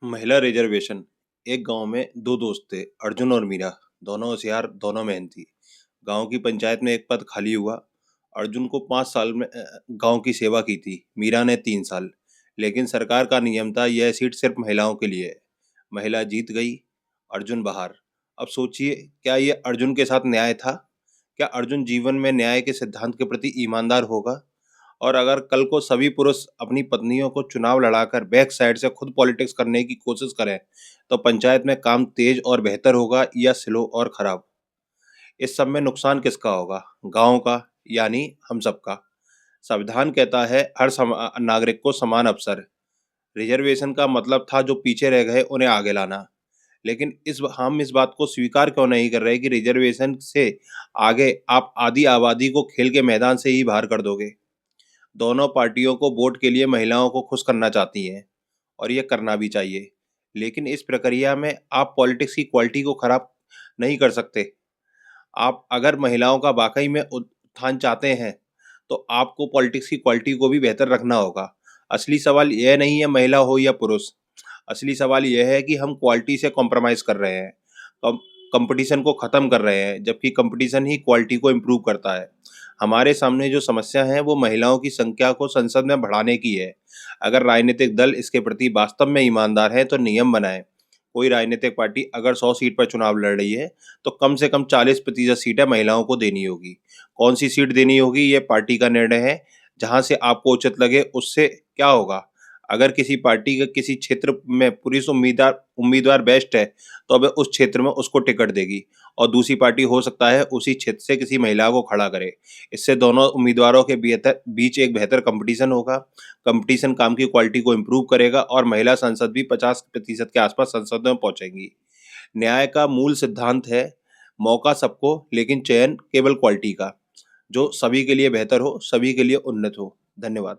महिला रिजर्वेशन। एक गांव में दो दोस्त थे, अर्जुन और मीरा। दोनों होशियार, दोनों मेहनती। गांव की पंचायत में एक पद खाली हुआ। अर्जुन को 5 साल में गांव की सेवा की थी, मीरा ने 3 साल। लेकिन सरकार का नियम था, यह सीट सिर्फ महिलाओं के लिए है। महिला जीत गई, अर्जुन बाहर। अब सोचिए, क्या ये अर्जुन के साथ न्याय था? क्या अर्जुन जीवन में न्याय के सिद्धांत के प्रति ईमानदार होगा? और अगर कल को सभी पुरुष अपनी पत्नियों को चुनाव लड़ाकर बैक साइड से खुद पॉलिटिक्स करने की कोशिश करें, तो पंचायत में काम तेज और बेहतर होगा या स्लो और खराब? इस सब में नुकसान किसका होगा? गांव का, यानी हम सबका। संविधान कहता है हर नागरिक को समान अवसर। रिजर्वेशन का मतलब था जो पीछे रह गए उन्हें आगे लाना। लेकिन हम इस बात को स्वीकार क्यों नहीं कर रहे कि रिजर्वेशन से आगे आप आधी आबादी को खेल के मैदान से ही बाहर कर दोगे? दोनों पार्टियों को वोट के लिए महिलाओं को खुश करना चाहती हैं, और ये करना भी चाहिए। लेकिन इस प्रक्रिया में आप पॉलिटिक्स की क्वालिटी को खराब नहीं कर सकते। आप अगर महिलाओं का वाकई में उत्थान चाहते हैं, तो आपको पॉलिटिक्स की क्वालिटी को भी बेहतर रखना होगा। असली सवाल यह नहीं है महिला हो या पुरुष। असली सवाल यह है कि हम क्वालिटी से कॉम्प्रोमाइज़ कर रहे हैं, कम कंपटीशन को ख़त्म कर रहे हैं, जबकि कंपटीशन ही क्वालिटी को इम्प्रूव करता है। हमारे सामने जो समस्या है वो महिलाओं की संख्या को संसद में बढ़ाने की है। अगर राजनीतिक दल इसके प्रति वास्तव में ईमानदार हैं तो नियम बनाएं। कोई राजनीतिक पार्टी अगर 100 सीट पर चुनाव लड़ रही है, तो कम से कम 40% सीटें महिलाओं को देनी होगी। कौन सी सीट देनी होगी, ये पार्टी का निर्णय है। जहां से आपको उचित लगे उससे क्या होगा। अगर किसी पार्टी के किसी क्षेत्र में पुरुष उम्मीदवार उम्मीदवार बेस्ट है, तो अब उस क्षेत्र में उसको टिकट देगी, और दूसरी पार्टी हो सकता है उसी क्षेत्र से किसी महिला को खड़ा करे। इससे दोनों उम्मीदवारों के बीच एक बेहतर कंपटीशन होगा। कंपटीशन काम की क्वालिटी को इम्प्रूव करेगा, और महिला सांसद भी 50% के आसपास संसद में पहुंचेंगी। न्याय का मूल सिद्धांत है मौका सबको, लेकिन चयन केवल क्वालिटी का, जो सभी के लिए बेहतर हो, सभी के लिए उन्नत हो। धन्यवाद।